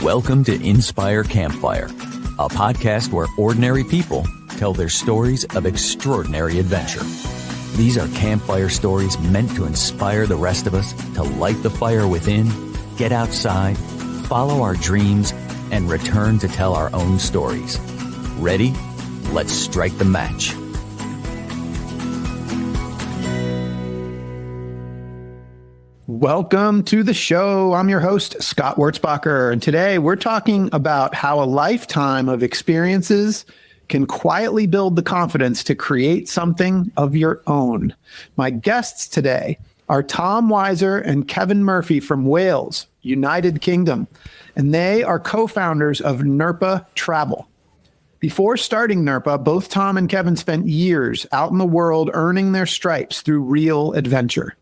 Welcome to Inspire Campfire, a podcast where ordinary people tell their stories of extraordinary adventure. These are campfire stories meant to inspire the rest of us to light the fire within, get outside, follow our dreams, and return to tell our own stories. Ready? Let's strike the match. Welcome to the show. I'm your host, Scott Wurzbacher, and today we're talking about how a lifetime of experiences can quietly build the confidence to create something of your own. My guests today are Tom Weiser and Kevin Murphy from Wales, United Kingdom, and they are co-founders of Nerpa Travel. Before starting Nerpa, both Tom and Kevin spent years out in the world earning their stripes through real adventure.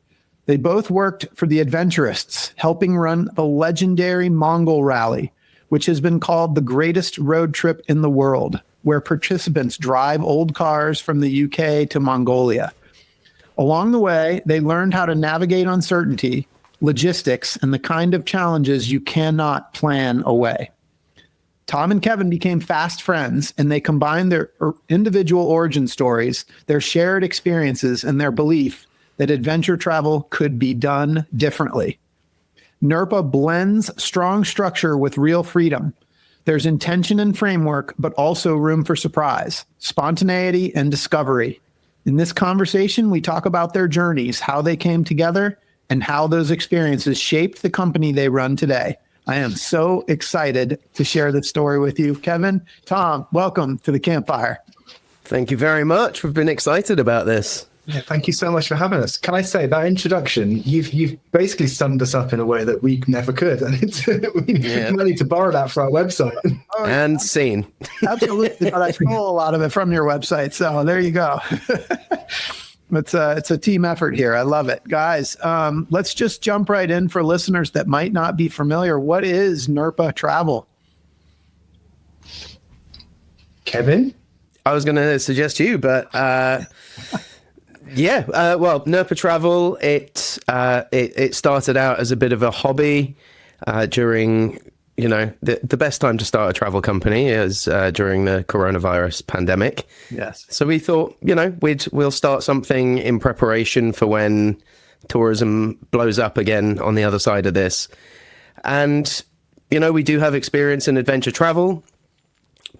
They both worked for the Adventurists, helping run the legendary Mongol Rally, which has been called the greatest road trip in the world, where participants drive old cars from the UK to Mongolia. Along the way, they learned how to navigate uncertainty, logistics, and the kind of challenges you cannot plan away. Tom and Kevin became fast friends, and they combined their individual origin stories, their shared experiences, and their belief that adventure travel could be done differently. Nerpa blends strong structure with real freedom. There's intention and framework, but also room for surprise, spontaneity, and discovery. In this conversation, we talk about their journeys, how they came together, and how those experiences shaped the company they run today. I am so excited to share this story with you. Kevin, Tom, welcome to the campfire. Thank you very much. We've been excited about this. Yeah, thank you so much for having us. Can I say that introduction, you've basically summed us up in a way that we never could. And we need to borrow that for our website. And scene. Absolutely. But I stole a lot of it from your website. So there you go. It's a team effort here. I love it. Guys, let's just jump right in for listeners that might not be familiar. What is Nerpa Travel? Kevin? I was going to suggest you, but well, Nerpa Travel, it started out as a bit of a hobby during, the best time to start a travel company is during the coronavirus pandemic. Yes. So we thought, we'll start something in preparation for when tourism blows up again on the other side of this. And, we do have experience in adventure travel,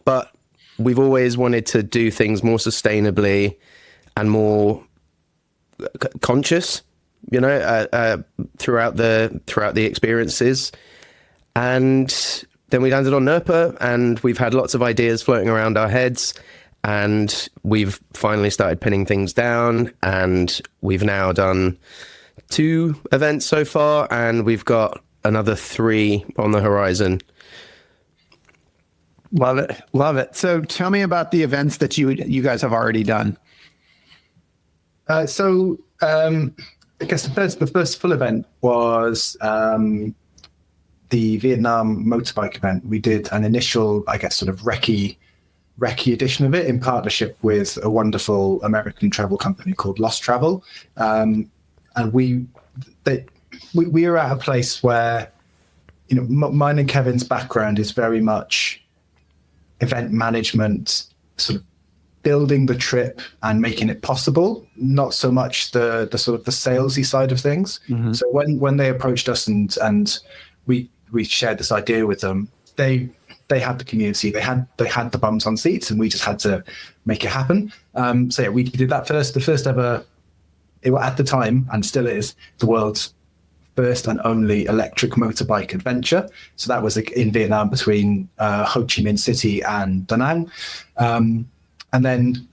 but we've always wanted to do things more sustainably and more conscious, throughout the experiences. And then we landed on Nerpa, and we've had lots of ideas floating around our heads, and we've finally started pinning things down, and we've now done 2 events so far, and we've got another 3 on the horizon. Love it. Love it. So tell me about the events that you guys have already done. I guess the first full event was the Vietnam motorbike event. We did an initial, sort of recce edition of it in partnership with a wonderful American travel company called Lost Travel. And we are at a place where, mine and Kevin's background is very much event management, sort of building the trip and making it possible, not so much the sort of the salesy side of things. Mm-hmm. So when they approached us and we shared this idea with them, they had the community, they had the bums on seats, and we just had to make it happen. We did that first, the first ever, at the time, and still is, the world's first and only electric motorbike adventure. So that was in Vietnam between Ho Chi Minh City and Da Nang. And then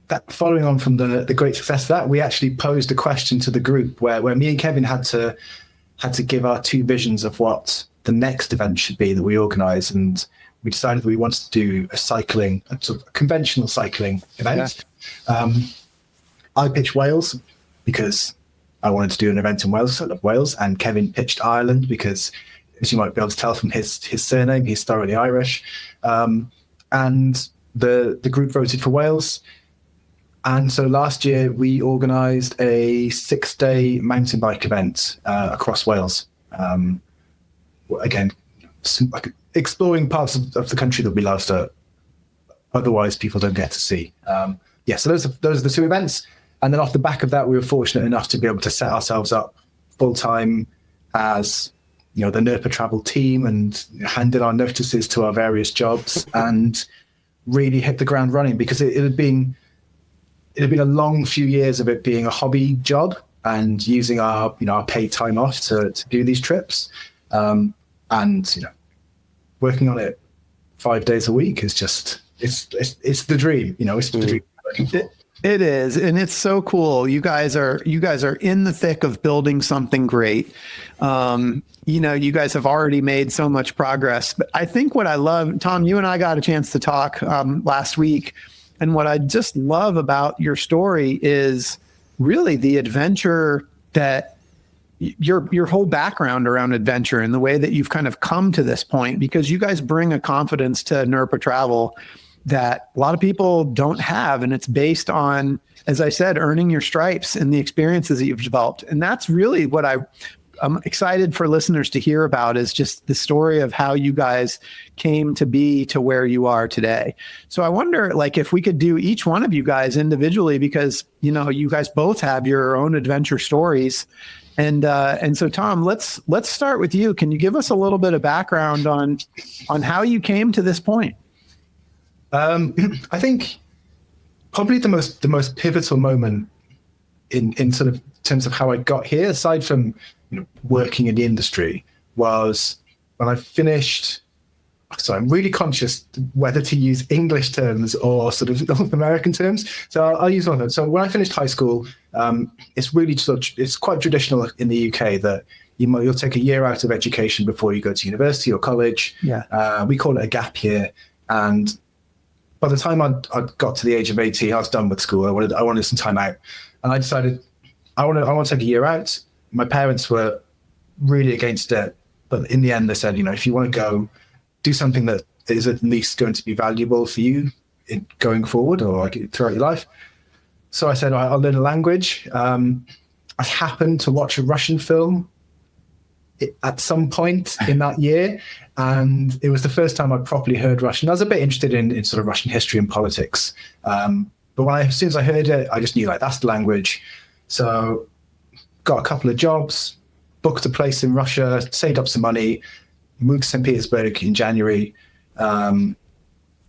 that, following on from the great success of that, we actually posed a question to the group where me and Kevin had to give our 2 visions of what the next event should be that we organise. And we decided that we wanted to do a sort of conventional cycling event. Yeah. I pitched Wales because I wanted to do an event in Wales. I love Wales. And Kevin pitched Ireland because, as you might be able to tell from his surname, he's thoroughly Irish. And the group voted for Wales. And so last year we organised a 6-day mountain bike event across Wales. Again, like exploring parts of the country that we love that otherwise people don't get to see. So those are the two events. And then off the back of that, we were fortunate enough to be able to set ourselves up full time as, the Nerpa Travel team, and hand in our notices to our various jobs and really hit the ground running, because it had been a long few years of it being a hobby job and using our paid time off to do these trips. And working on it 5 days a week is just it's the dream. It's the dream. It is, and it's so cool. You guys are in the thick of building something great. You guys have already made so much progress. But I think what I love, Tom, you and I got a chance to talk last week, and what I just love about your story is really the adventure that your whole background around adventure and the way that you've kind of come to this point, because you guys bring a confidence to Nerpa Travel that a lot of people don't have. And it's based on, as I said, earning your stripes and the experiences that you've developed. And that's really what I'm excited for listeners to hear about, is just the story of how you guys came to be to where you are today. So I wonder, like, if we could do each one of you guys individually, because, you guys both have your own adventure stories. And so Tom, let's start with you. Can you give us a little bit of background on how you came to this point? I think probably the most pivotal moment in sort of terms of how I got here, aside from working in the industry, was when I finished. So I'm really conscious whether to use English terms or sort of North American terms. So I'll use one of them. So when I finished high school, it's really it's quite traditional in the UK that you'll take a year out of education before you go to university or college. Yeah. We call it a gap year, and by the time I got to the age of 18, I was done with school. I wanted some time out, and I decided I want to take a year out. My parents were really against it, but in the end, they said, if you want to go, do something that is at least going to be valuable for you going forward or throughout your life. So I said, I'll learn a language. I happened to watch a Russian film at some point in that year, and it was the first time I'd properly heard Russian. I was a bit interested in sort of Russian history and politics, but as soon as I heard it, I just knew, like, that's the language. So got a couple of jobs, booked a place in Russia, saved up some money, moved to St. Petersburg in January,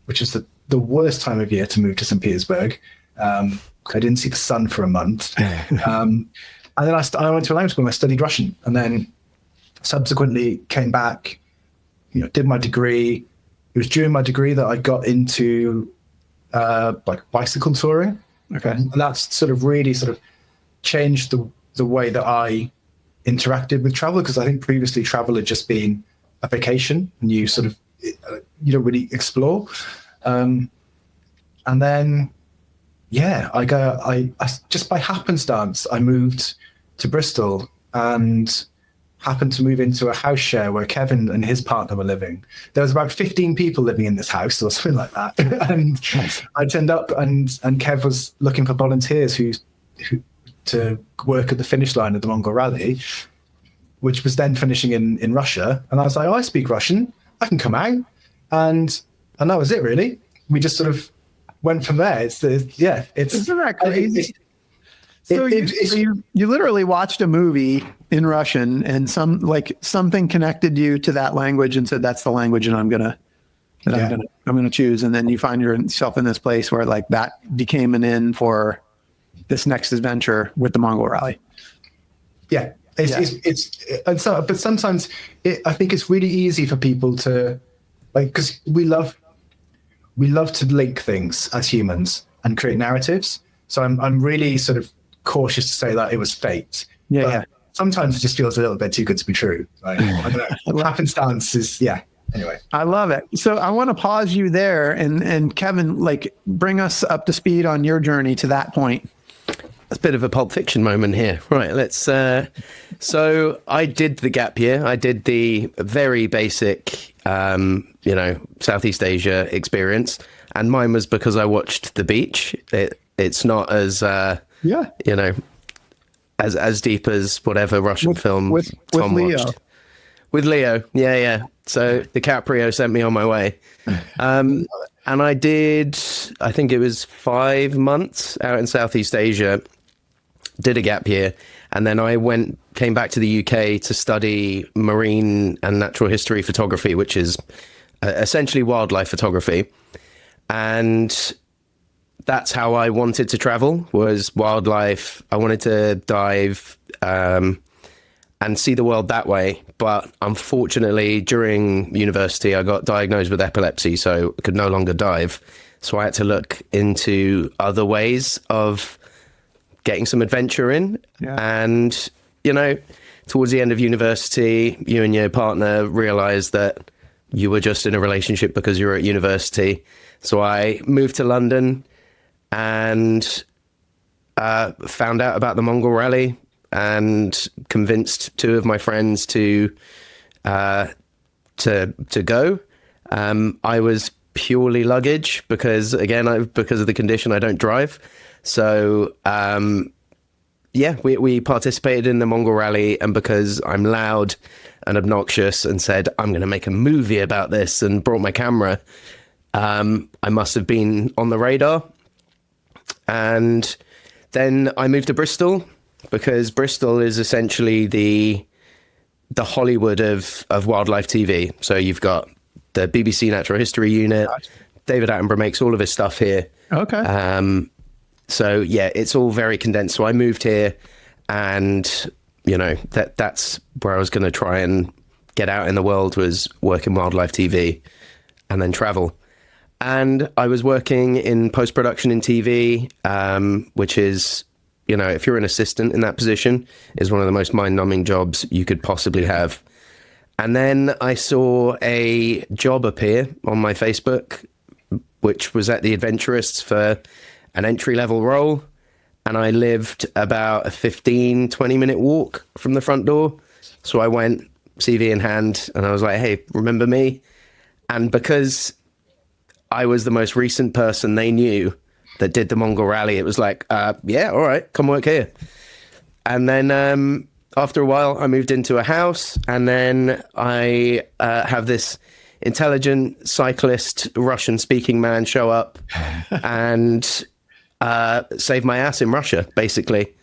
which is the worst time of year to move to St. Petersburg. I didn't see the sun for a month. And then I went to a language school and I studied Russian, and then subsequently came back, did my degree. It was during my degree that I got into like bicycle touring. Okay. And that's sort of really sort of changed the way that I interacted with travel, because I think previously travel had just been a vacation and you sort of, you don't really explore. And then, I just by happenstance, I moved to Bristol and happened to move into a house share where Kevin and his partner were living. There was about 15 people living in this house or something like that. And I turned up and Kev was looking for volunteers who to work at the finish line of the Mongol Rally, which was then finishing in Russia. And I was like, I speak Russian, I can come out. And that was it, really. We just sort of went from there. Isn't that crazy? You literally watched a movie in Russian, and something connected you to that language and said, that's the language, and I'm gonna choose. And then you find yourself in this place where, like, that became an in for this next adventure with the Mongol Rally. Yeah. But sometimes I think it's really easy for people to, like, because we love to link things as humans and create narratives. So I'm really sort of cautious to say that it was fate. Yeah. Sometimes it just feels a little bit too good to be true. Like, I don't know. Happenstance is, anyway. I love it. So I want to pause you there, and Kevin, like, bring us up to speed on your journey to that point. That's a bit of a Pulp Fiction moment here. Right, let's... So I did the gap year. I did the very basic, Southeast Asia experience. And mine was because I watched The Beach. It's not as, as deep as whatever Russian film with Tom Leo. watched. with Leo. Yeah. So DiCaprio sent me on my way. And I did, I think it was 5 months out in Southeast Asia, did a gap year. And then I came back to the UK to study marine and natural history photography, which is essentially wildlife photography. And that's how I wanted to travel, was wildlife. I wanted to dive and see the world that way. But unfortunately, during university, I got diagnosed with epilepsy, so I could no longer dive. So I had to look into other ways of getting some adventure in. Yeah. And, towards the end of university, you and your partner realized that you were just in a relationship because you were at university. So I moved to London and found out about the Mongol Rally and convinced 2 of my friends to go. I was purely luggage because, again, because of the condition, I don't drive. So, we participated in the Mongol Rally, and because I'm loud and obnoxious and said, I'm going to make a movie about this, and brought my camera, I must have been on the radar. And then I moved to Bristol, because Bristol is essentially the Hollywood of wildlife TV. So you've got the BBC Natural History Unit. David Attenborough makes all of his stuff here. Okay. So yeah, it's all very condensed. So I moved here, and that's where I was going to try and get out in the world, was work in wildlife TV and then travel. And I was working in post-production in TV, which is, if you're an assistant in that position, is one of the most mind-numbing jobs you could possibly have. And then I saw a job appear on my Facebook, which was at the Adventurists for an entry-level role. And I lived about a 15, 20-minute walk from the front door. So I went, CV in hand, and I was like, hey, remember me? And because I was the most recent person they knew that did the Mongol Rally, it was like, yeah, all right, come work here. And then after a while, I moved into a house, and then I have this intelligent cyclist, Russian-speaking man show up and save my ass in Russia, basically.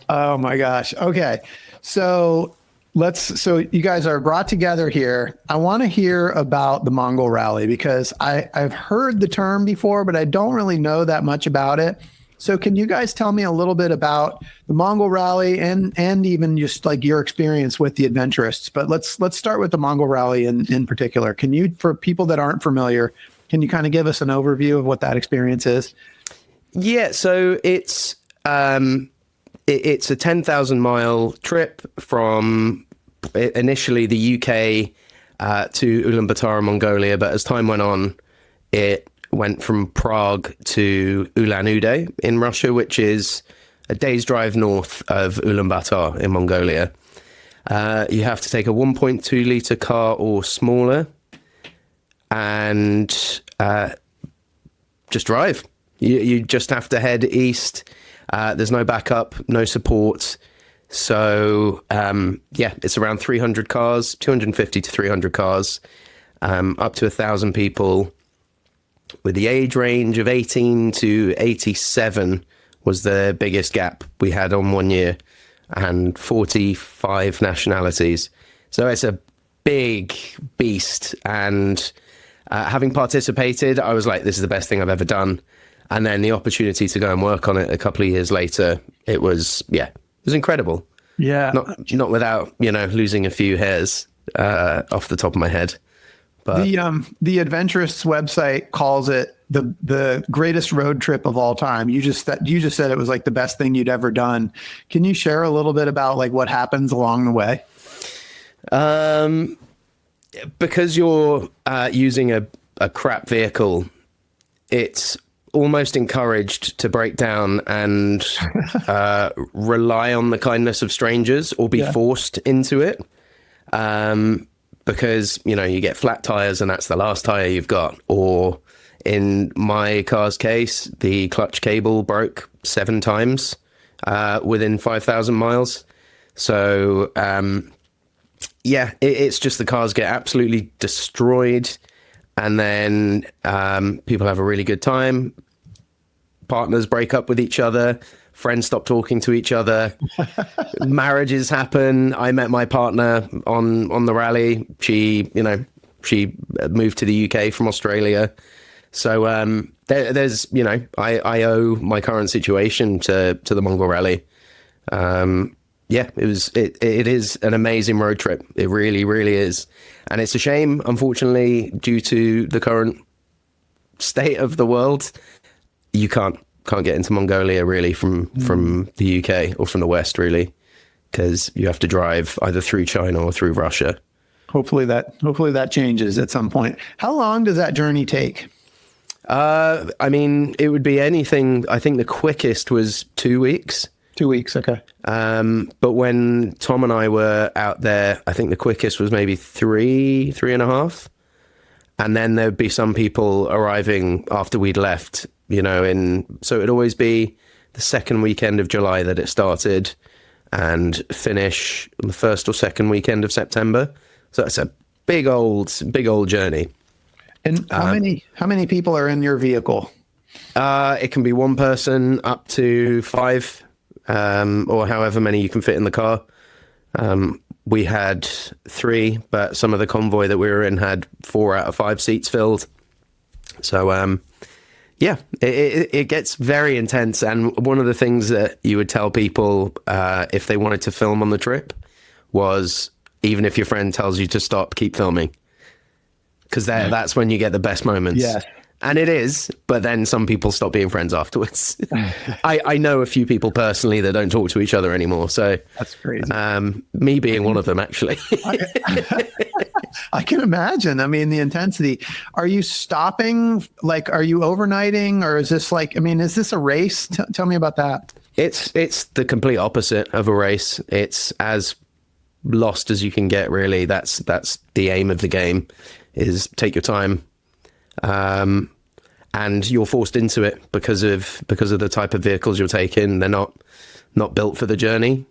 Oh my gosh. Okay. So you guys are brought together here. I want to hear about the Mongol Rally, because I've heard the term before, but I don't really know that much about it. So can you guys tell me a little bit about the Mongol Rally and even just like your experience with the Adventurists? But let's start with the Mongol Rally in particular. Can you, for people that aren't familiar, can you kind of give us an overview of what that experience is? Yeah, so it's a 10,000 mile trip from initially the UK to Ulaanbaatar, Mongolia, but as time went on, it went from Prague to Ulan-Ude in Russia, which is a day's drive north of Ulaanbaatar in Mongolia. You have to take a 1.2 litre car or smaller and just drive. You just have to head east. There's no backup, no support. So, it's around 300 cars, 250 to 300 cars, up to 1,000 people, with the age range of 18 to 87 was the biggest gap we had on 1 year, and 45 nationalities. So it's a big beast. And having participated, I was like, this is the best thing I've ever done. And then the opportunity to go and work on it a couple of years later, it was incredible. Yeah. Not without, losing a few hairs off the top of my head. But the Adventurists website calls it the greatest road trip of all time. You just said it was like the best thing you'd ever done. Can you share a little bit about like what happens along the way? Because you're using a crap vehicle, it's almost encouraged to break down and rely on the kindness of strangers, or be forced into it. Because, you get flat tires and that's the last tire you've got. Or in my car's case, the clutch cable broke 7 times within 5,000 miles. So yeah, it's just the cars get absolutely destroyed, and then people have a really good time. Partners break up with each other. Friends stop talking to each other. Marriages happen. I met my partner on the rally. She moved to the UK from Australia. So there's, I owe my current situation to the Mongol Rally. Yeah, it is an amazing road trip. It really, really is. And it's a shame, unfortunately, due to the current state of the world, you can't get into Mongolia really from the UK or from the West, really, because you have to drive either through China or through Russia. Hopefully that changes at some point. How long does that journey take? I mean, it would be anything. I think the quickest was 2 weeks. 2 weeks, okay. But when Tom and I were out there, I think the quickest was maybe three and a half. And then there'd be some people arriving after we'd left, so it'd always be the second weekend of July that it started and finish on the first or second weekend of September. So it's a big old journey. And how many people are in your vehicle? It can be one person up to 5, or however many you can fit in the car. We had 3, but some of the convoy that we were in had 4 out of 5 seats filled. So, yeah, it gets very intense. And one of the things that you would tell people if they wanted to film on the trip was, even if your friend tells you to stop, keep filming. Because that's when you get the best moments. Yeah. And it is, but then some people stop being friends afterwards. I know a few people personally that don't talk to each other anymore. So that's crazy. Me being one of them, actually. I can imagine. I mean, the intensity. Are you stopping? Like, are you overnighting, or is this is this a race? Tell me about that. It's the complete opposite of a race. It's as lost as you can get, really. That's the aim of the game, is take your time. And you're forced into it because of the type of vehicles you're taking. They're not built for the journey.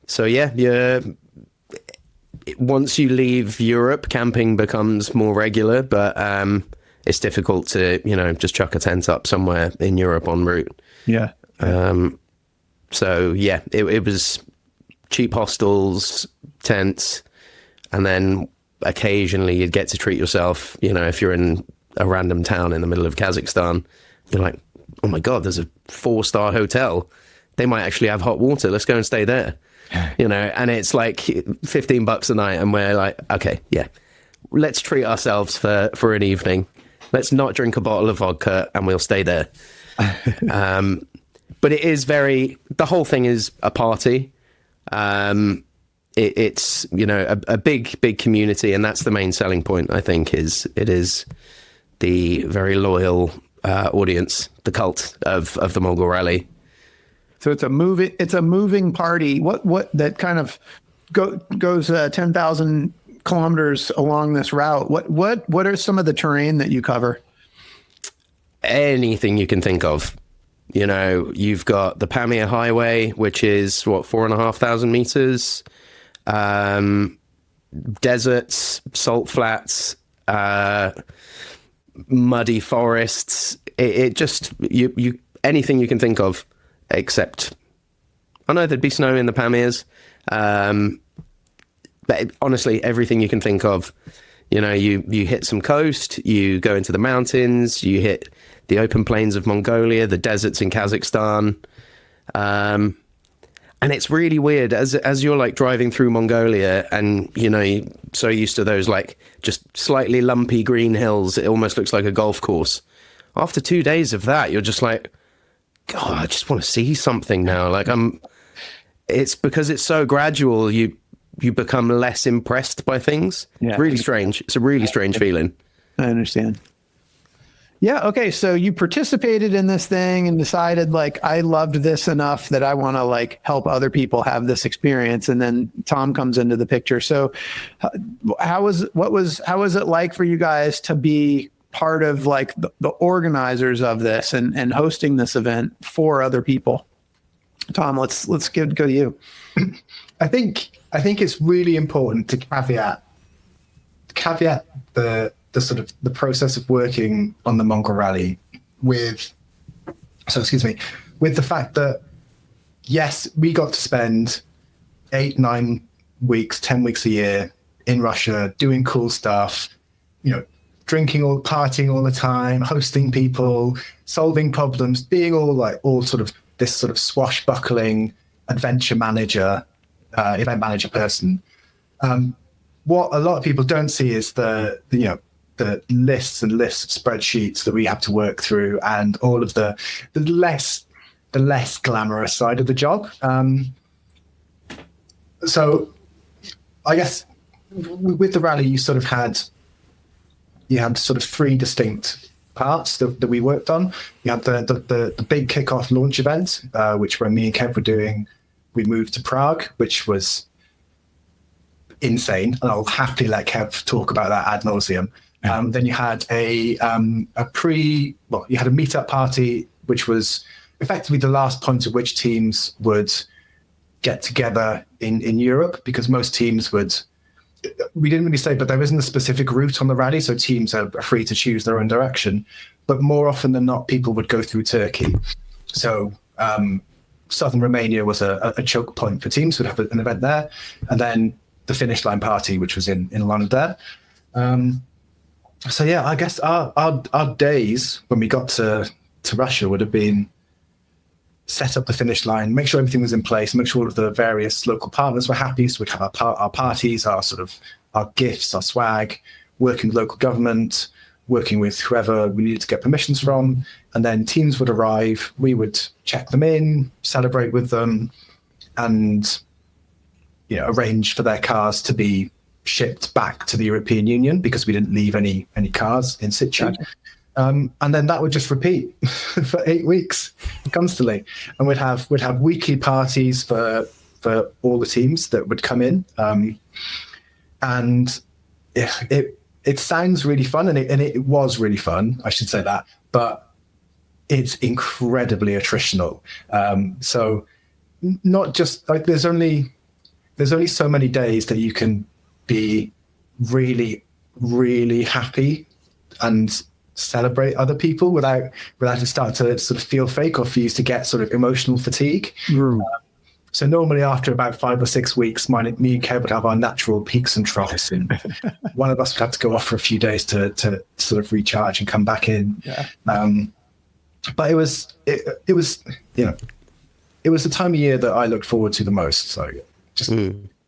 So yeah, once you leave Europe, camping becomes more regular, but it's difficult to just chuck a tent up somewhere in Europe en route. Yeah. So yeah, it was cheap hostels, tents, and then occasionally you'd get to treat yourself. If you're in a random town in the middle of Kazakhstan, you're like, oh my God, there's a 4-star hotel. They might actually have hot water. Let's go and stay there. And it's like $15 a night. And we're like, okay, yeah, let's treat ourselves for an evening. Let's not drink a bottle of vodka and we'll stay there. But it is the whole thing is a party. It's a big community, and that's the main selling point, I think. It is the very loyal audience, the cult of the Mongol Rally. So it's a moving party. What that kind of goes 10,000 kilometers along this route. What are some of the terrain that you cover? Anything you can think of. You've got the Pamir Highway, which is 4,500 meters. Deserts, salt flats, muddy forests. It just you anything you can think of, except I know there'd be snow in the Pamirs, but honestly, everything you can think of. You hit some coast, you go into the mountains, you hit the open plains of Mongolia, the deserts in Kazakhstan. And it's really weird as you're like driving through Mongolia and, you're so used to those like just slightly lumpy green hills. It almost looks like a golf course. After 2 days of that, you're just like, God, I just want to see something now. Like it's because it's so gradual. You become less impressed by things. Yeah. It's really strange. It's a really strange feeling. I understand. Yeah. Okay. So you participated in this thing and decided I loved this enough that I want to help other people have this experience. And then Tom comes into the picture. So how was it like for you guys to be part of the organizers of this and hosting this event for other people? Tom, let's go to you. I think it's really important to caveat the sort of the process of working on the Mongol Rally with the fact that, yes, we got to spend 8, 9 weeks, 10 weeks a year in Russia doing cool stuff, drinking or partying all the time, hosting people, solving problems, being all sort of this sort of swashbuckling adventure manager, event manager person. What a lot of people don't see is the lists and lists of spreadsheets that we have to work through, and all of the less glamorous side of the job. So I guess with the rally, you had sort of 3 distinct parts that we worked on. You had the big kickoff launch event, which when me and Kev were doing, we moved to Prague, which was insane, and I'll happily let Kev talk about that ad nauseum. Then you had you had a meetup party, which was effectively the last point at which teams would get together in Europe, because most teams we didn't really say, but there isn't a specific route on the rally, so teams are free to choose their own direction. But more often than not, people would go through Turkey. So southern Romania was a choke point for teams, would have an event there, and then the finish line party, which was in London. So yeah, I guess our days when we got to Russia would have been set up the finish line, make sure everything was in place, make sure all of the various local partners were happy. So we'd have our parties, our gifts, our swag, working with local government, working with whoever we needed to get permissions from. And then teams would arrive, we would check them in, celebrate with them, and arrange for their cars to be shipped back to the European Union, because we didn't leave any cars in situ. And then that would just repeat for 8 weeks constantly. And we'd have weekly parties for all the teams that would come in. And it sounds really fun, and it was really fun, I should say that, but it's incredibly attritional. So not just like there's only so many days that you can be really, really happy and celebrate other people without it start to sort of feel fake, or for you to get sort of emotional fatigue. So normally after about 5 or 6 weeks, me and Kev would have our natural peaks and troughs, and one of us would have to go off for a few days to sort of recharge and come back in. But it was the time of year that I looked forward to the most. So just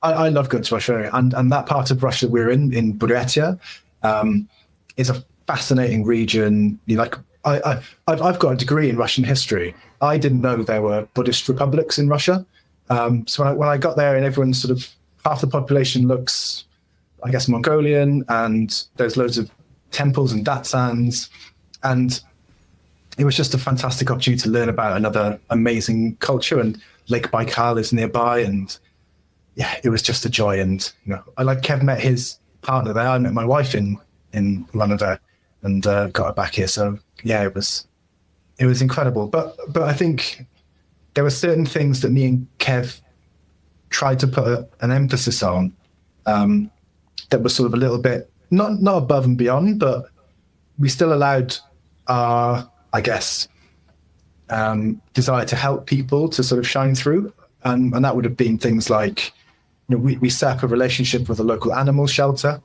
I love going to Russia, and that part of Russia we're in Buryatia, is a fascinating region. I've got a degree in Russian history. I didn't know there were Buddhist republics in Russia. So when I got there, and everyone's sort of, half the population looks, I guess, Mongolian, and there's loads of temples and datsans, and it was just a fantastic opportunity to learn about another amazing culture. And Lake Baikal is nearby, and yeah, it was just a joy. And Kev met his partner there. I met my wife in London, and got her back here. So yeah, it was incredible. But I think there were certain things that me and Kev tried to put an emphasis on, that was sort of a little bit not above and beyond, but we still allowed our, I guess, desire to help people to sort of shine through, and that would have been things like, we set up a relationship with a local animal shelter.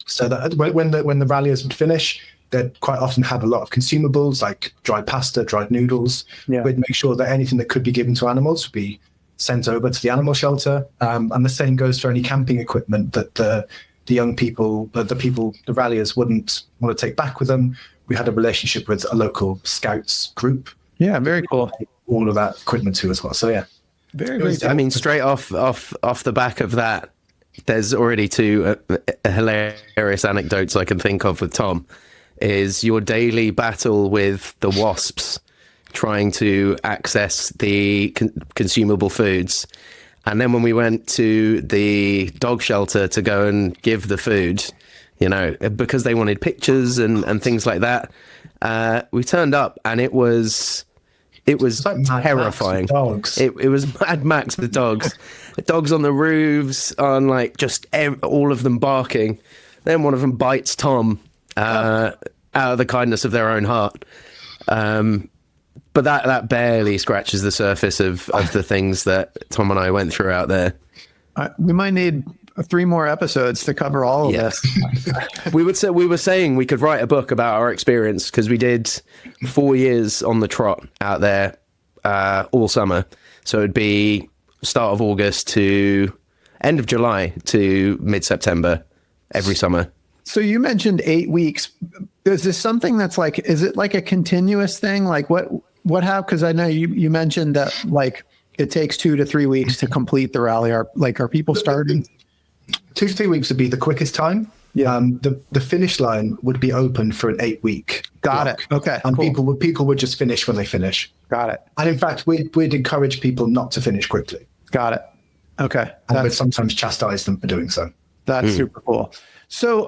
So that when the ralliers would finish, they'd quite often have a lot of consumables like dried pasta, dried noodles. We'd make sure that anything that could be given to animals would be sent over to the animal shelter. And the same goes for any camping equipment that the young people, the ralliers wouldn't want to take back with them. We had a relationship with a local scouts group. Yeah, very cool. All of that equipment too as well. So yeah, very. I mean, straight off the back of that, there's already 2 hilarious anecdotes I can think of with Tom. Is your daily battle with the wasps trying to access the consumable foods. And then when we went to the dog shelter to go and give the food, because they wanted pictures and things like that, we turned up and it was It was like Mad Max with terrifying. dogs. It was Mad Max with dogs. Dogs on the roofs, on like just all of them barking. Then one of them bites Tom out of the kindness of their own heart. But that barely scratches the surface of the things that Tom and I went through out there. We might need 3 more episodes to cover all of this. We were saying we could write a book about our experience, because we did 4 years on the trot out there all summer. So it'd be start of August to end of July to mid-September every summer. So you mentioned 8 weeks. Is this something that's like, is it like a continuous thing? Like what happened? Because I know you mentioned that like it takes 2 to 3 weeks to complete the rally. Are people starting? 2 to 3 weeks would be the quickest time. Yeah. The finish line would be open for an 8-week. Got block. it. Okay. And cool. people would just finish when they finish. Got it. And in fact, we'd encourage people not to finish quickly. Got it. Okay. And we'd sometimes chastise them for doing so. That's super cool. So,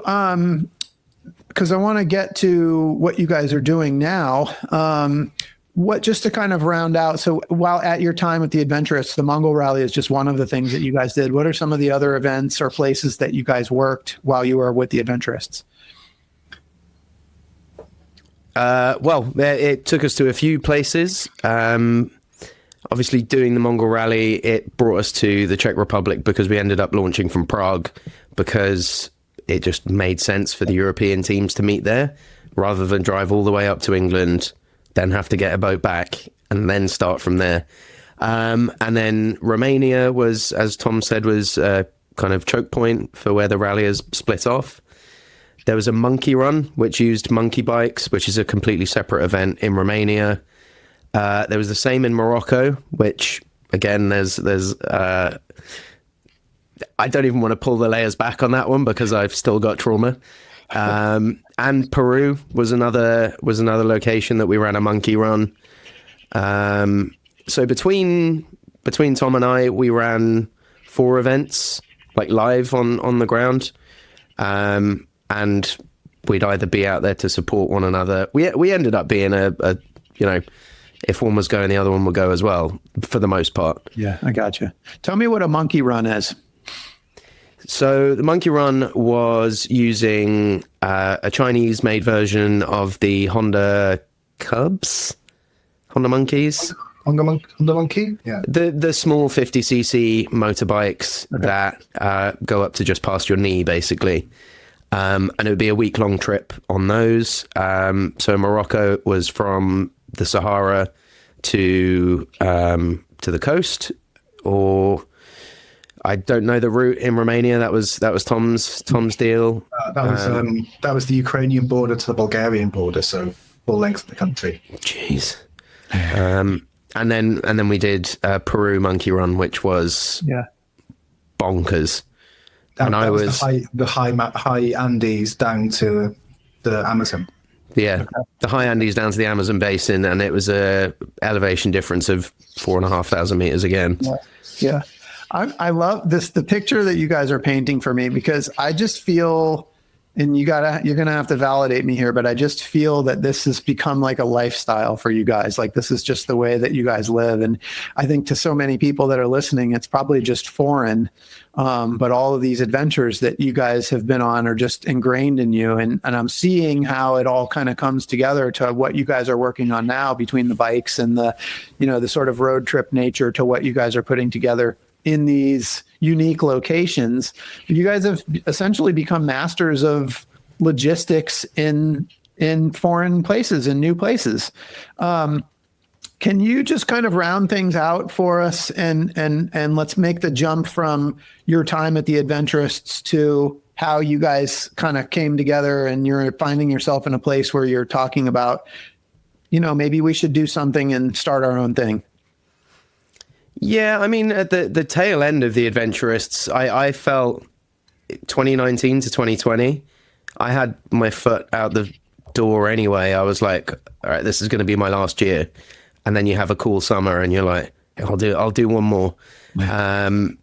because I want to get to what you guys are doing now. Just to kind of round out. So while at your time with the Adventurists, the Mongol Rally is just one of the things that you guys did. What are some of the other events or places that you guys worked while you were with the Adventurists? Well, it took us to a few places. Obviously, doing the Mongol Rally, it brought us to the Czech Republic, because we ended up launching from Prague, because it just made sense for the European teams to meet there, rather than drive all the way up to England, then have to get a boat back, and then start from there. And then Romania was, as Tom said, was a kind of choke point for where the rally has split off. There was a monkey run, which used monkey bikes, which is a completely separate event in Romania. There was the same in Morocco, which, again, there's I don't even want to pull the layers back on that one, because I've still got trauma. And Peru was another location that we ran a monkey run. So between Tom and I, we ran 4 events, like live on the ground. And we'd either be out there to support one another. We ended up being a if one was going, the other one would go as well, for the most part. Yeah, I gotcha. Tell me what a monkey run is. So the monkey run was using a Chinese-made version of the Honda monkeys. Honda monkey? Yeah. The small 50cc motorbikes that go up to just past your knee, basically. And it would be a week-long trip on those. So Morocco was from the Sahara to the coast, or I don't know the route in Romania. That was Tom's deal. That was the Ukrainian border to the Bulgarian border, so full length of the country. Jeez. And then we did Peru monkey run, which was bonkers. That was the high Andes down to the Amazon. Yeah, the high Andes down to the Amazon basin, and it was a elevation difference of 4,500 meters again. Yeah. I love this, the picture that you guys are painting for me, because I just feel, and you're going to have to validate me here, but I just feel that this has become like a lifestyle for you guys. Like, this is just the way that you guys live. And I think to so many people that are listening, it's probably just foreign. But all of these adventures that you guys have been on are just ingrained in you. And I'm seeing how it all kind of comes together to what you guys are working on now, between the bikes and the sort of road trip nature to what you guys are putting together in these unique locations. You guys have essentially become masters of logistics in foreign places, in new places. Can you just kind of round things out for us, and let's make the jump from your time at the Adventurists to how you guys kind of came together and you're finding yourself in a place where you're talking about, maybe we should do something and start our own thing. Yeah, I mean, at the tail end of the Adventurists, I felt 2019 to 2020, I had my foot out the door anyway. I was like, all right, this is going to be my last year. And then you have a cool summer and you're like, I'll do one more. But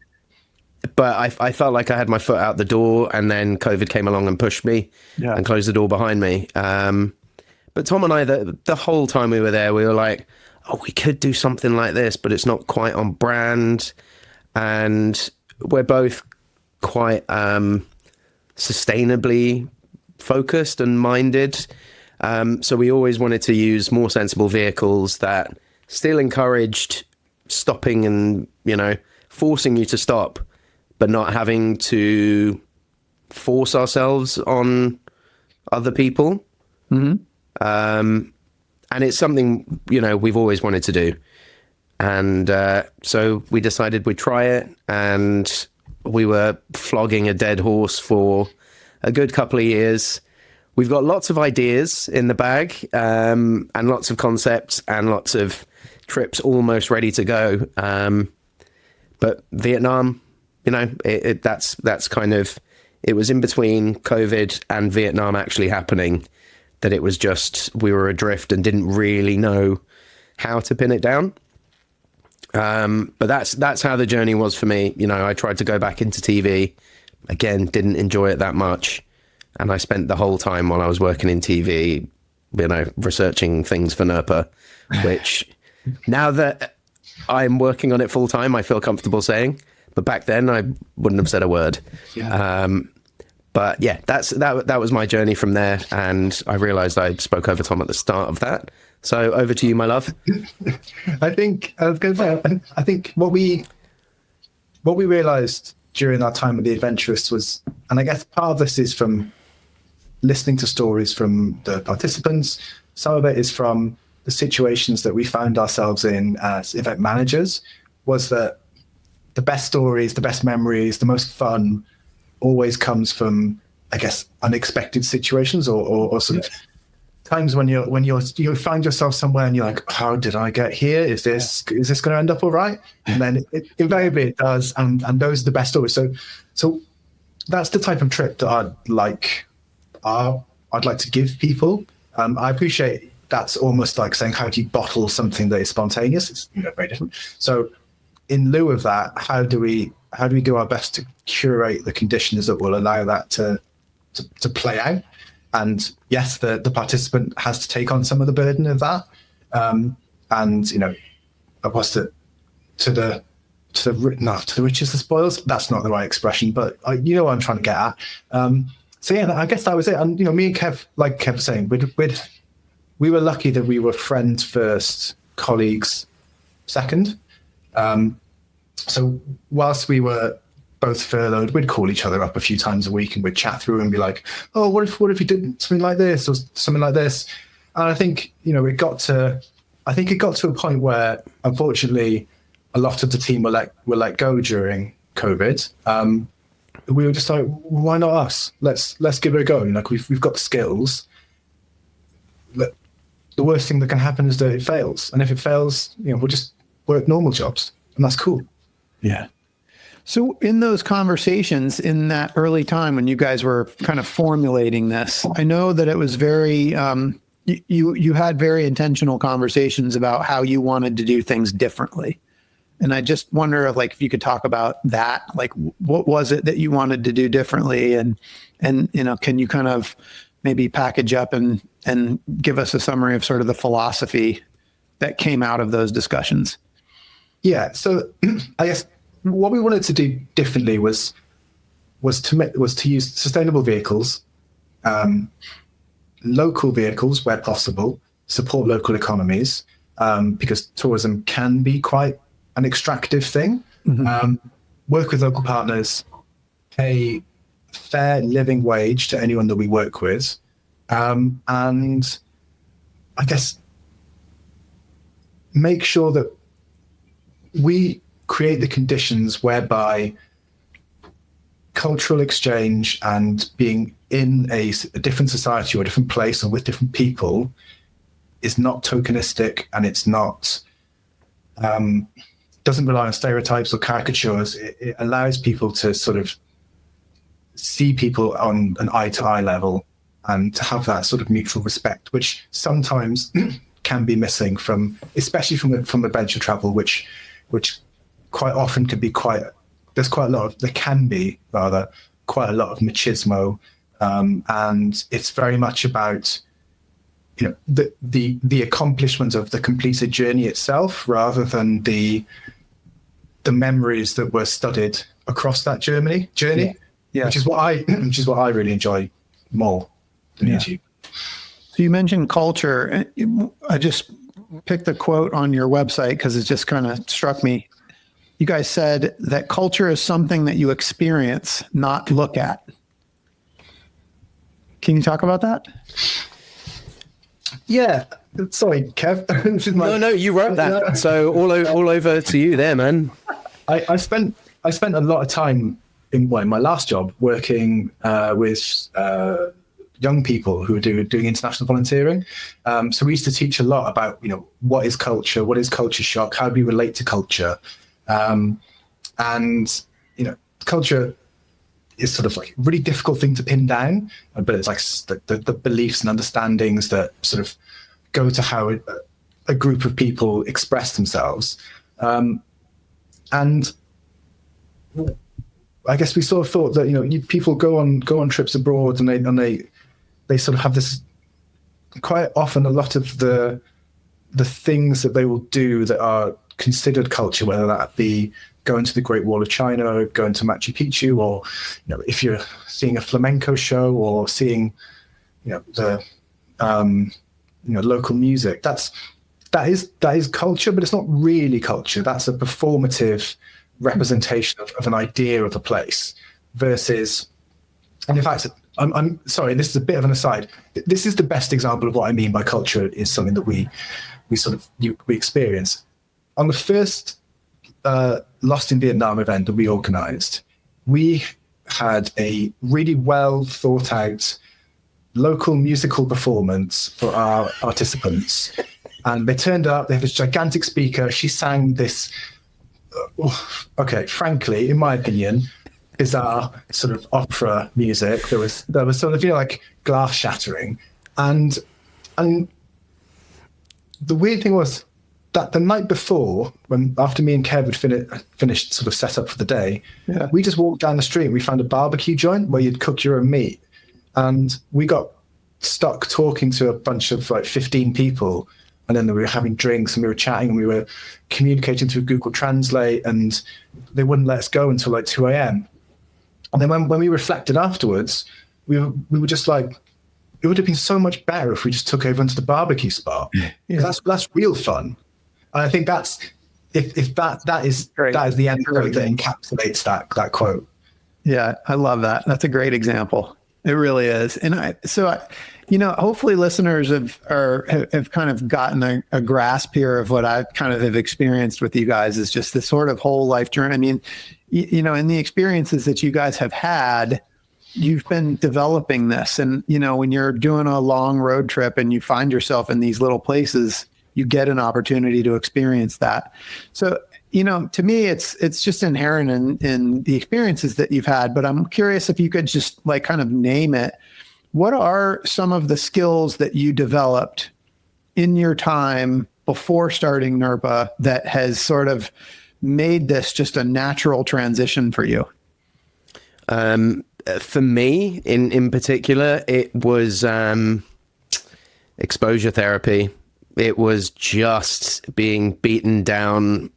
I felt like I had my foot out the door, and then COVID came along and pushed me and closed the door behind me. But Tom and I, the whole time we were there, we were like, oh, we could do something like this, but it's not quite on brand. And we're both quite sustainably focused and minded. So we always wanted to use more sensible vehicles that still encouraged stopping and, forcing you to stop, but not having to force ourselves on other people. Mm-hmm. And it's something, we've always wanted to do. And so we decided we'd try it, and we were flogging a dead horse for a good couple of years. We've got lots of ideas in the bag, and lots of concepts and lots of trips almost ready to go. But Vietnam, that's kind of, it was in between COVID and Vietnam actually happening, that it was just, we were adrift and didn't really know how to pin it down. But that's how the journey was for me. I tried to go back into TV, again, didn't enjoy it that much. And I spent the whole time while I was working in TV, researching things for Nerpa, which now that I'm working on it full time, I feel comfortable saying, but back then I wouldn't have said a word. Yeah. But yeah, that was my journey from there. And I realized I spoke over Tom at the start of that. So over to you, my love. I think what we realized during our time with the Adventurists was, and I guess part of this is from listening to stories from the participants. Some of it is from the situations that we found ourselves in as event managers, was that the best stories, the best memories, the most fun always comes from, I guess, unexpected situations or sort of times when you find yourself somewhere and you're like, how did I get here? Is this going to end up all right? And then invariably it does, and those are the best stories. So that's the type of trip that I'd like to give people. I appreciate that's almost like saying, how do you bottle something that is spontaneous? It's very different. So in lieu of that, how do we do our best to curate the conditions that will allow that to play out? And yes, the participant has to take on some of the burden of that. And opposed to the riches, the spoils. That's not the right expression, but what I'm trying to get at. So yeah, I guess that was it. And me and Kev, like Kev was saying, we were lucky that we were friends first, colleagues second. So whilst we were both furloughed, we'd call each other up a few times a week and we'd chat through and be like, oh, what if you did something like this or something like this? And I think, it got to a point where, unfortunately, a lot of the team were let go during COVID. We were just like, why not us? Let's give it a go. We've got the skills. The worst thing that can happen is that it fails. And if it fails, we'll just work normal jobs, and that's cool. Yeah. So in those conversations in that early time when you guys were kind of formulating this, I know that it was very, you had very intentional conversations about how you wanted to do things differently. And I just wonder if you could talk about that, what was it that you wanted to do differently? And can you kind of maybe package up and give us a summary of sort of the philosophy that came out of those discussions? Yeah. So I guess what we wanted to do differently was to use sustainable vehicles, local vehicles where possible, support local economies, because tourism can be quite an extractive thing. Mm-hmm. Work with local partners, pay fair living wage to anyone that we work with, and I guess make sure that we create the conditions whereby cultural exchange and being in a different society or a different place or with different people is not tokenistic, and it's not doesn't rely on stereotypes or caricatures. It allows people to sort of see people on an eye-to-eye level and to have that sort of mutual respect, which sometimes can be missing especially from adventure travel, which quite often can be there can be quite a lot of machismo, and it's very much about the accomplishment of the completed journey itself, rather than the memories that were studied across that journey. Yeah. Which is what I really enjoy more than YouTube. So you mentioned culture. I just picked the quote on your website because it just kind of struck me. You guys said that culture is something that you experience, not look at. Can you talk about that? Yeah. Sorry, Kev. No, you wrote that. So all over to you there, man. I spent a lot of time in my last job working with young people who were doing international volunteering. So we used to teach a lot about, what is culture shock, how do we relate to culture, and culture is sort of like a really difficult thing to pin down, but it's like the beliefs and understandings that sort of go to how a group of people express themselves. And I guess we sort of thought that people go on trips abroad and they sort of have this, quite often a lot of the things that they will do that are considered culture, whether that be going to the Great Wall of China, or going to Machu Picchu, or if you're seeing a flamenco show or seeing the local music, that is culture, but it's not really culture. That's a performative representation of an idea of a place versus, and in fact, I'm sorry, this is a bit of an aside. This is the best example of what I mean by culture is something that we experience. On the first Lost in Vietnam event that we organized, we had a really well thought out local musical performance for our participants. And they turned up, they had this gigantic speaker. She sang this, frankly, in my opinion, bizarre sort of opera music. There was sort of, like glass shattering. And the weird thing was that the night before, after me and Kev had finished sort of set up for the day, we just walked down the street and we found a barbecue joint where you'd cook your own meat. And we got stuck talking to a bunch of like 15 people. And then we were having drinks and we were chatting and we were communicating through Google Translate, and they wouldn't let us go until like 2 a.m. And then when we reflected afterwards, we were just like, it would have been so much better if we just took over into the barbecue spot. Yeah. That's real fun. And I think that's if that is great. That is the end quote that encapsulates that quote. Yeah, I love that. That's a great example. It really is. And hopefully listeners have kind of gotten a grasp here of what I kind of have experienced with you guys, is just this sort of whole life journey. I mean, in the experiences that you guys have had, you've been developing this. And, when you're doing a long road trip and you find yourself in these little places, you get an opportunity to experience that. So, to me, it's just inherent in the experiences that you've had, but I'm curious if you could just like kind of name it. What are some of the skills that you developed in your time before starting Nerpa that has sort of made this just a natural transition for you? For me, in particular, it was exposure therapy. It was just being beaten down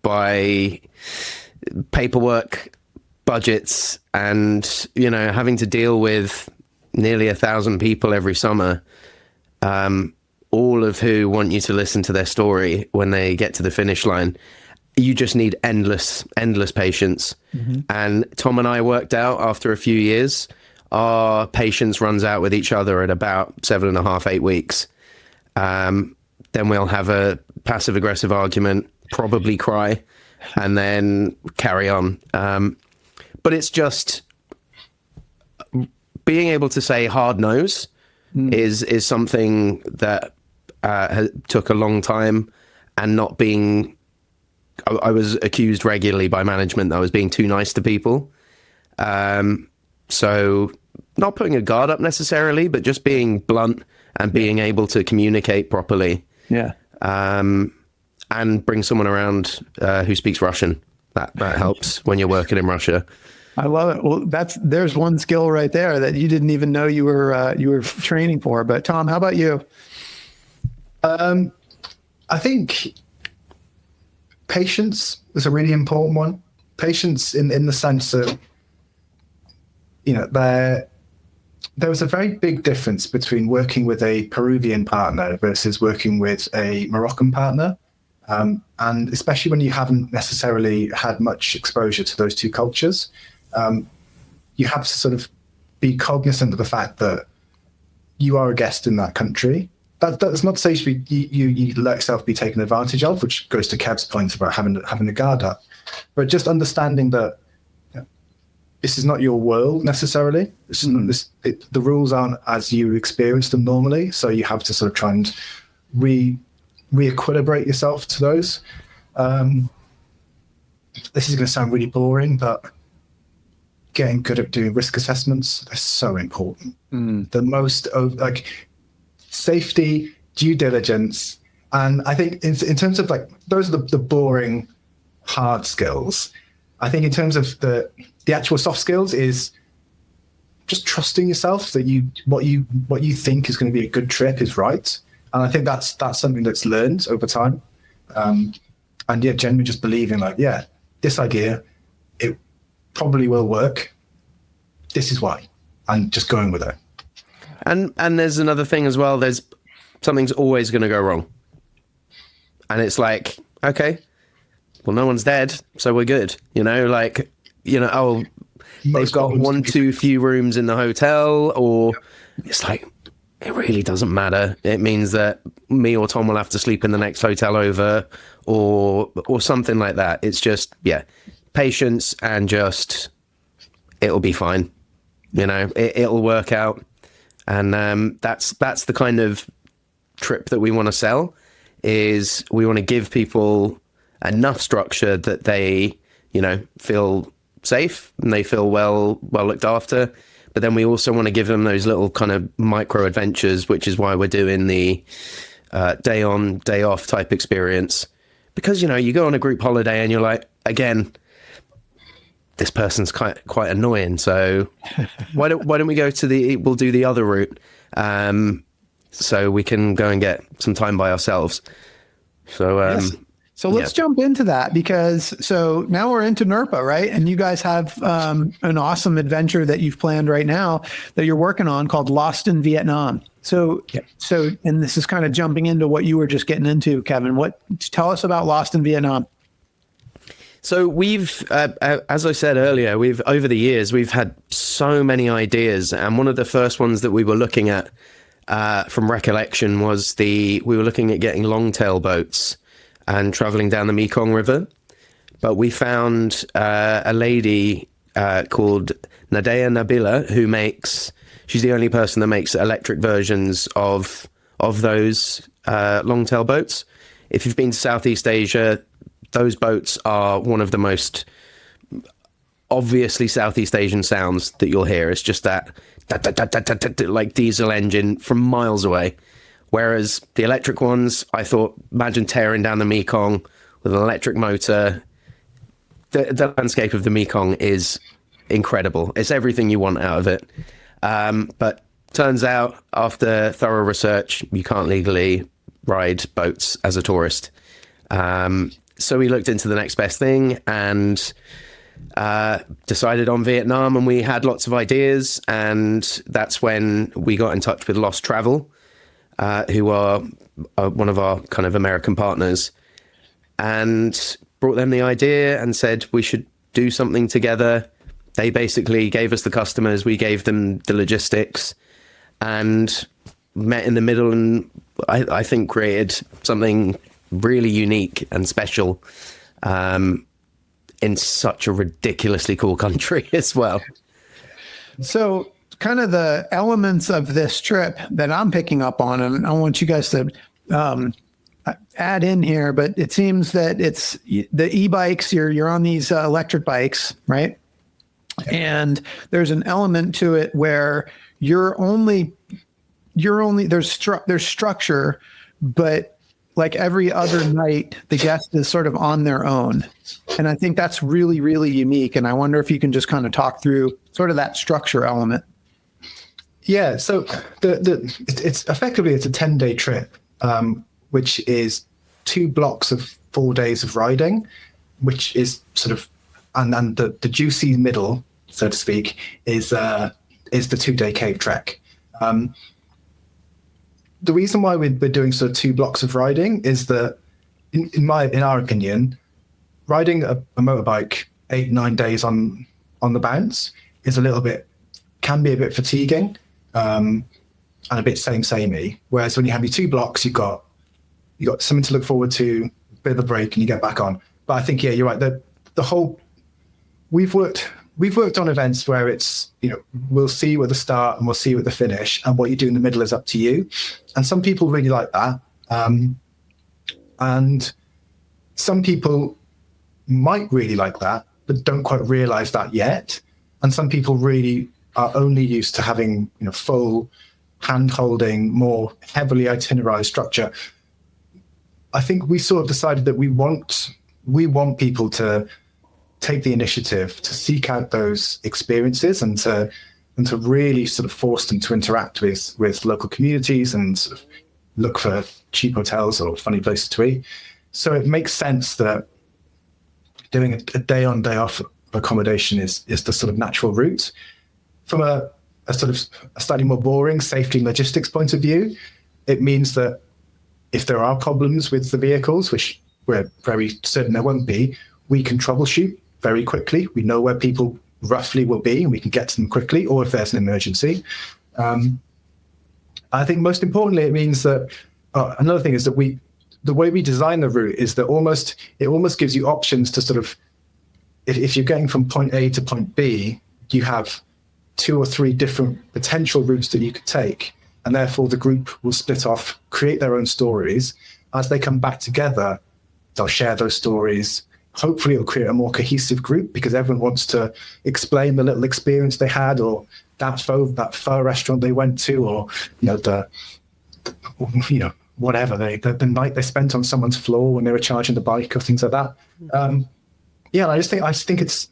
by paperwork, budgets, and having to deal with nearly 1,000 people every summer, all of who want you to listen to their story when they get to the finish line. You just need endless patience. Mm-hmm. And Tom and I worked out after a few years, our patience runs out with each other at about 7.5, 8 weeks. Then we'll have a passive aggressive argument, probably cry, and then carry on. But it's just being able to say hard no's is something that took a long time, and not being. I was accused regularly by management that I was being too nice to people. So not putting a guard up necessarily, but just being blunt and being able to communicate properly. Yeah. And bring someone around who speaks Russian. That helps when you're working in Russia. I love it. Well, there's one skill right there that you didn't even know you were training for. But Tom, how about you? I think patience is a really important one. Patience in the sense that, there was a very big difference between working with a Peruvian partner versus working with a Moroccan partner. And especially when you haven't necessarily had much exposure to those two cultures, you have to sort of be cognizant of the fact that you are a guest in that country. That's not to say you let yourself be taken advantage of, which goes to Kev's point about having a guard up, but just understanding that this is not your world necessarily. The rules aren't as you experience them normally, so you have to sort of try and re-equilibrate yourself to those. This is going to sound really boring, but getting good at doing risk assessments is so important. The most safety, due diligence, and I think in terms of those are the boring, hard skills. I think in terms of the actual soft skills is just trusting yourself that what you think is going to be a good trip is right. And I think that's something that's learned over time. And generally just believing this idea, it probably will work. This is why. And just going with it. And there's another thing as well. There's something's always going to go wrong. And it's like, okay, well, no one's dead, so we're good. They've got one too few rooms in the hotel, or it's like, it really doesn't matter. It means that me or Tom will have to sleep in the next hotel over, or something like that. It's just, patience and just, it'll be fine. It'll work out. And that's the kind of trip that we want to sell, is we want to give people enough structure that they, feel safe and they feel well looked after. But then we also want to give them those little kind of micro adventures, which is why we're doing the day on, day off type experience. Because, you go on a group holiday and you're like, again, this person's quite annoying. So why don't we we'll do the other route, so we can go and get some time by ourselves. So, yes. So let's jump into that, because now we're into Nerpa, right? And you guys have an awesome adventure that you've planned right now that you're working on called Lost in Vietnam. So and this is kind of jumping into what you were just getting into, Kevin. Tell us about Lost in Vietnam. So we've, as I said earlier, over the years, we've had so many ideas. And one of the first ones that we were looking at, from recollection, was we were looking at getting longtail boats and traveling down the Mekong River. But we found a lady called Nadea Nabila, she's the only person that makes electric versions of those longtail boats. If you've been to Southeast Asia, those boats are one of the most obviously Southeast Asian sounds that you'll hear. It's just that like diesel engine from miles away. Whereas the electric ones, I thought, imagine tearing down the Mekong with an electric motor. The landscape of the Mekong is incredible. It's everything you want out of it. But turns out, after thorough research, you can't legally ride boats as a tourist. So we looked into the next best thing and decided on Vietnam, and we had lots of ideas. And that's when we got in touch with Lost Travel, who are one of our kind of American partners, and brought them the idea and said we should do something together. They basically gave us the customers, we gave them the logistics, and met in the middle, and I think created something really unique and special in such a ridiculously cool country as well. So kind of the elements of this trip that I'm picking up on, and I want you guys to add in here, but it seems that it's the e-bikes, you're on these electric bikes, right? And there's an element to it where there's structure, but like every other night, the guest is sort of on their own. And I think that's really, really unique. And I wonder if you can just kind of talk through sort of that structure element. Yeah. So it's effectively, it's a 10-day trip. which is 2 blocks of 4 days of riding, which is sort of, and the juicy middle, so to speak, is the 2-day cave trek. The reason why we're doing sort of 2 blocks of riding is that, in our opinion, riding a motorbike 8-9 days on the bounce is can be a bit fatiguing, and a bit samey. Whereas when you have your 2 blocks, you've got something to look forward to, a bit of a break, and you get back on. But I think, yeah, you're right. The whole, we've worked on events where it's, we'll see you at the start and we'll see you at the finish, and what you do in the middle is up to you. And some people really like that. And some people might really like that, but don't quite realize that yet. And some people really are only used to having, full hand-holding, more heavily itinerized structure. I think we sort of decided that we want people to take the initiative to seek out those experiences and to really sort of force them to interact with local communities and sort of look for cheap hotels or funny places to eat. So it makes sense that doing a day on, day off accommodation is the sort of natural route. From a sort of a slightly more boring safety and logistics point of view, it means that if there are problems with the vehicles, which we're very certain there won't be, we can troubleshoot very quickly. We know where people roughly will be, and we can get to them quickly, or if there's an emergency. I think most importantly, it means that another thing is that the way we design the route is that it almost gives you options to sort of, if you're getting from point A to point B, you have 2 or 3 different potential routes that you could take, and therefore the group will split off, create their own stories. As they come back together, they'll share those stories. Hopefully it'll create a more cohesive group, because everyone wants to explain the little experience they had, or that pho restaurant they went to, or whatever the night they spent on someone's floor when they were charging the bike, or things like that. I think it's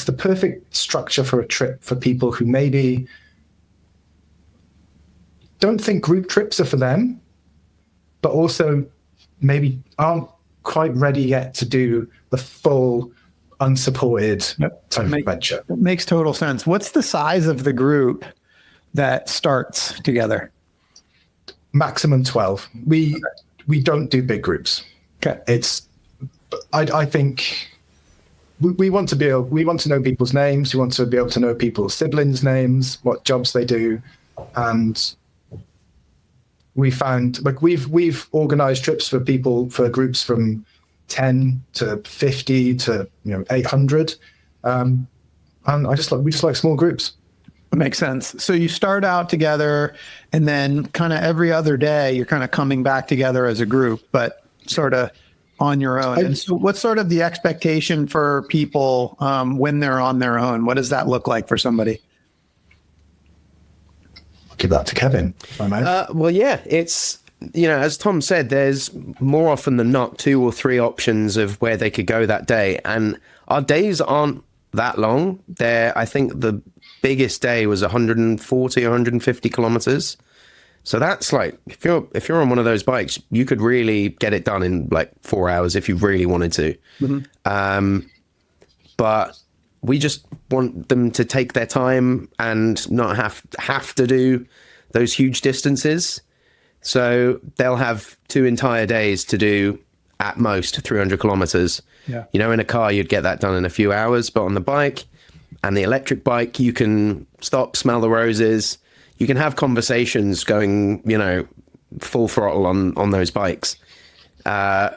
the perfect structure for a trip for people who maybe don't think group trips are for them, but also maybe aren't quite ready yet to do the full unsupported type of adventure. It makes total sense. What's the size of the group that starts together? Maximum 12. We don't do big groups. Okay. I think we want to know people's names. We want to be able to know people's siblings' names, what jobs they do, and we found, like, we've organized trips for groups from 10 to 50 to 800, and we just like small groups. It makes sense. So you start out together, and then kind of every other day you're kind of coming back together as a group, but sort of on your own. And so what's sort of the expectation for people when they're on their own? What does that look like for somebody? I'll give that to Kevin, if I may. Well, yeah, it's, as Tom said, there's more often than not 2 or 3 options of where they could go that day. And our days aren't that long. I think the biggest day was 140, 150 kilometers. So that's like, if you're on one of those bikes, you could really get it done in like 4 hours if you really wanted to. Mm-hmm. But we just want them to take their time and not have to do those huge distances. So they'll have 2 entire days to do at most 300 kilometers. Yeah. In a car, you'd get that done in a few hours, but on the bike and the electric bike, you can stop, smell the roses. You can have conversations going, full throttle on those bikes,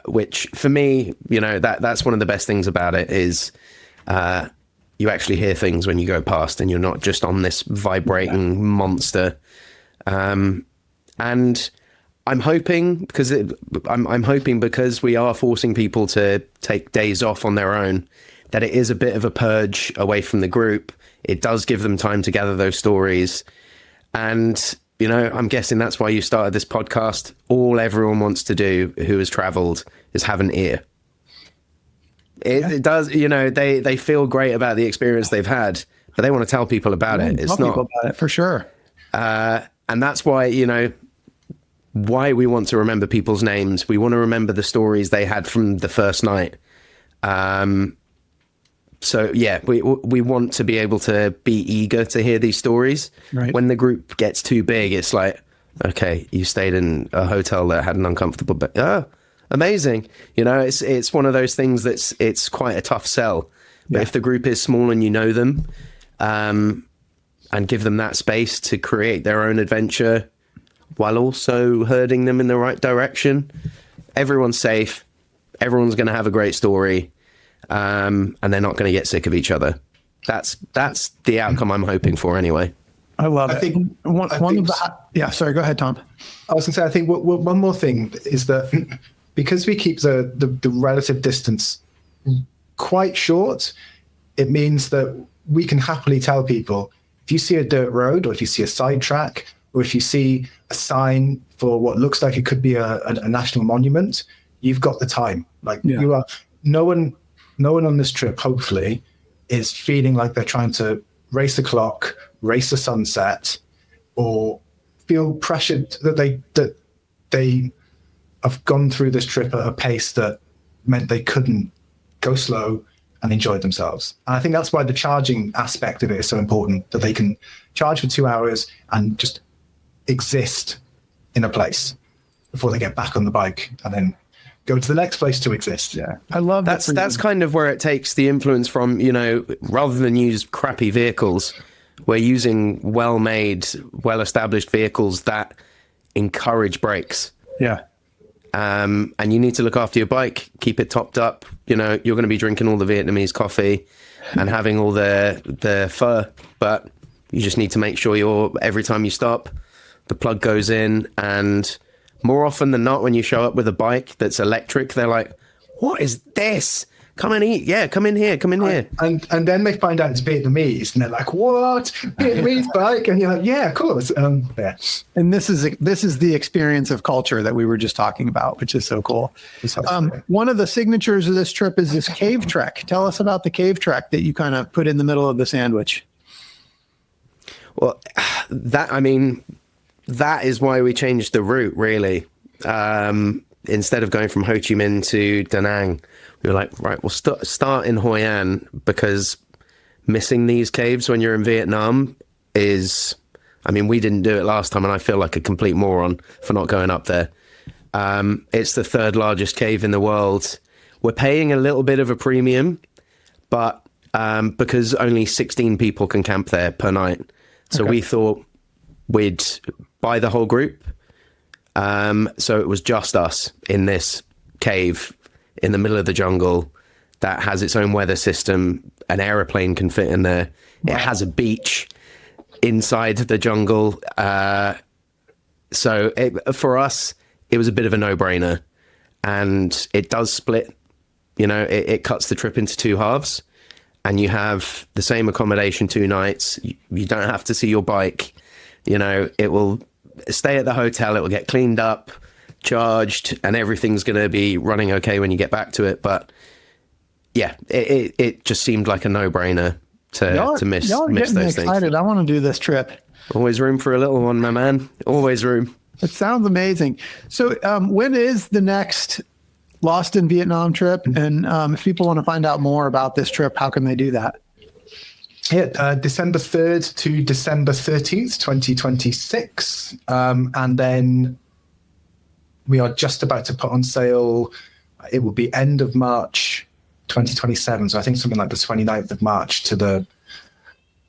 which for me, that's one of the best things about it is you actually hear things when you go past, and you're not just on this vibrating monster. And I'm hoping because we are forcing people to take days off on their own, that it is a bit of a purge away from the group. It does give them time to gather those stories. And, I'm guessing that's why you started this podcast. All everyone wants to do who has traveled is have an ear. It does, they feel great about the experience they've had, but they want to tell people about it. It's not people about it for sure. And that's why, why we want to remember people's names. We want to remember the stories they had from the first night. So yeah, we want to be able to be eager to hear these stories. Right. When the group gets too big, it's like, okay, you stayed in a hotel that had an uncomfortable bed. Oh, amazing. You know, it's one of those things it's quite a tough sell. But if the group is small and you know them, and give them that space to create their own adventure while also herding them in the right direction, everyone's safe. Everyone's going to have a great story. And they're not going to get sick of each other. That's the outcome I'm hoping for anyway. I love I it. think One of the, sorry, go ahead, Tom. I was going to say, I think one more thing is that because we keep the relative distance quite short, it means that we can happily tell people, if you see a dirt road, or if you see a side track, or if you see a sign for what looks like it could be a national monument, you've got the time. Like you are, no one on this trip, hopefully, is feeling like they're trying to race the clock, race the sunset, or feel pressured that they have gone through this trip at a pace that meant they couldn't go slow and enjoy themselves. And I think that's why the charging aspect of it is so important, that they can charge for 2 hours and just exist in a place before they get back on the bike and then go to the next place to exist. Yeah, I love that. That's kind of where it takes the influence from, you know, rather than use crappy vehicles, we're using well-made, well-established vehicles that encourage brakes. Yeah. And you need to look after your bike, keep it topped up. You know, you're going to be drinking all the Vietnamese coffee and having all the pho, but you just need to make sure every time you stop, the plug goes in. And more often than not, when you show up with a bike that's electric, they're like, what is this? Come and eat. Yeah, come in here. And then they find out it's Vietnamese, and they're like, what? Vietnamese bike? And you're like, yeah, of course. Yeah. And this is the experience of culture that we were just talking about, which is so cool. One of the signatures of this trip is this cave trek. Tell us about the cave trek that you kind of put in the middle of the sandwich. Well, that is why we changed the route, really. Instead of going from Ho Chi Minh to Da Nang, we were like, right, we'll start in Hoi An, because missing these caves when you're in Vietnam is, we didn't do it last time, and I feel like a complete moron for not going up there. It's the third largest cave in the world. We're paying a little bit of a premium, but because only 16 people can camp there per night. So we thought we'd buy the whole group. So it was just us in this cave in the middle of the jungle that has its own weather system. An aeroplane can fit in there. Wow. It has a beach inside the jungle. So for us, it was a bit of a no-brainer. And it does split, it cuts the trip into two halves. And you have the same accommodation 2 nights. You don't have to see your bike. It will stay at the hotel. It will get cleaned up, charged, and everything's going to be running okay when you get back to it. But yeah, it just seemed like a no-brainer to miss those Always room for a little one, my man. Always room. It sounds amazing. So when is the next Lost in Vietnam trip? And if people want to find out more about this trip, how can they do that? Yeah, December 3rd to December 13th, 2026. And then we are just about to put on sale, it will be end of March 2027. So I think something like the 29th of March to the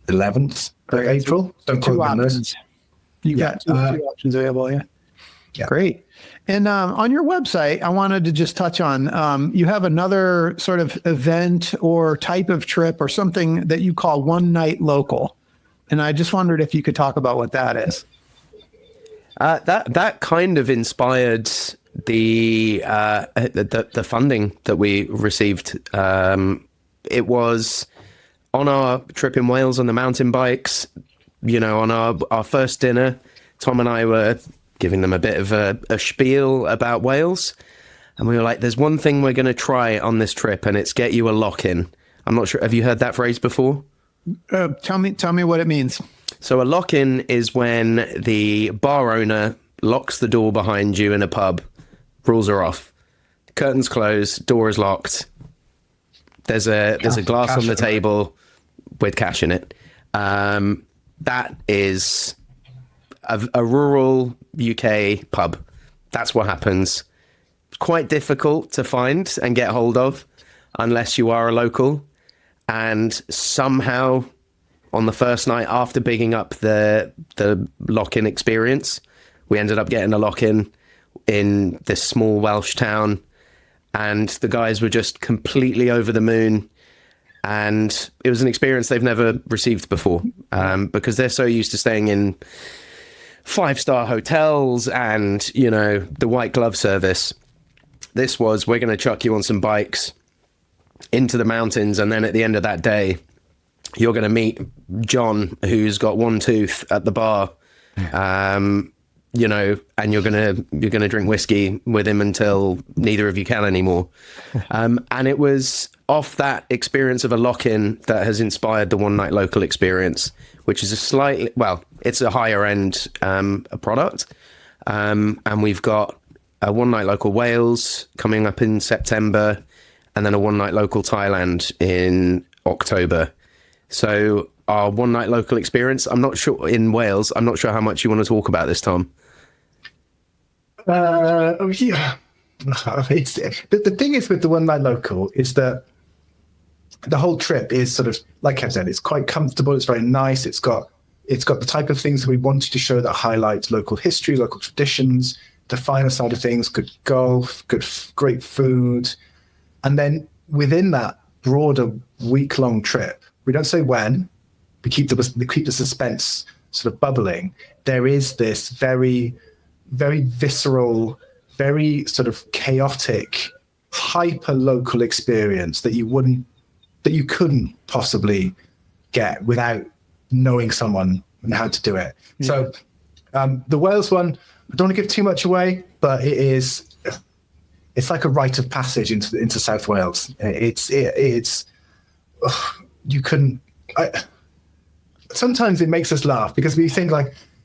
11th of April. Don't quote me on this. You got two options available, yeah. Yeah. Great. And on your website, I wanted to just touch on, you have another sort of event or type of trip or something that you call One Night Local. And I just wondered if you could talk about what that is. That kind of inspired the funding that we received. It was on our trip in Wales on the mountain bikes, on our first dinner, Tom and I were giving them a bit of a spiel about Wales. And we were like, there's one thing we're going to try on this trip, and it's get you a lock-in. I'm not sure. Have you heard that phrase before? Tell me what it means. So a lock-in is when the bar owner locks the door behind you in a pub, rules are off. Curtains closed, door is locked. There's a glass on the table with cash in it. That is a rural UK pub. That's what happens. Quite difficult to find and get hold of unless you are a local. And somehow on the first night after bigging up the lock-in experience, we ended up getting a lock-in in this small Welsh town. And the guys were just completely over the moon. And it was an experience they've never received before, because they're so used to staying in 5-star hotels and, the white glove service. This was, we're going to chuck you on some bikes into the mountains. And then at the end of that day, you're going to meet John, who's got one tooth at the bar. And you're gonna drink whiskey with him until neither of you can anymore. And it was off that experience of a lock-in that has inspired the one night local experience, which is it's a higher end product. And we've got a one night local Wales coming up in September, and then a one night local Thailand in October. So our one night local experience, I'm not sure in Wales, I'm not sure how much you want to talk about this, Tom. Yeah. The thing is with the one night local is that the whole trip is sort of, like I said, it's quite comfortable. It's very nice. It's got the type of things that we wanted to show that highlight local history, local traditions, the finer side of things, good golf, great food. And then within that broader week-long trip, we don't say when, we keep the suspense sort of bubbling. There is this very, very visceral, very sort of chaotic, hyper local experience that you couldn't possibly get without knowing someone and how to do it. Yeah. So the Wales one, I don't want to give too much away, but it's like a rite of passage into South Wales. Sometimes it makes us laugh because we think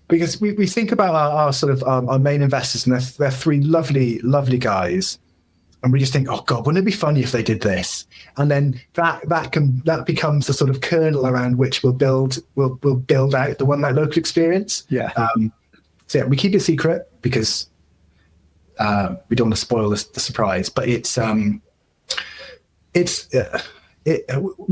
we think about our sort of our main investors, and they're three lovely guys, and we just think, oh God, wouldn't it be funny if they did this? And then that becomes the sort of kernel around which we'll build out the one night local experience. Yeah. So yeah, we keep it secret because we don't want to spoil the surprise. But we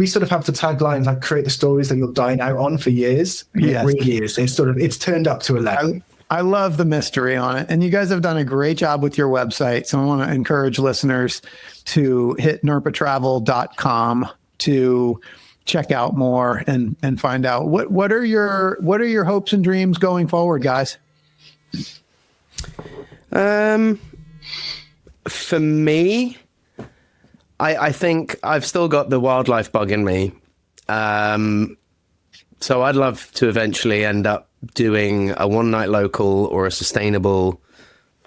sort of have the tagline like create the stories that you'll dine out on for years. Yes. It really is. It's turned up to 11. I love the mystery on it. And you guys have done a great job with your website. So I want to encourage listeners to hit nerpatravel.com to check out more and find out what are your hopes and dreams going forward, guys? For me, I think I've still got the wildlife bug in me. So I'd love to eventually end up doing a one night local or a sustainable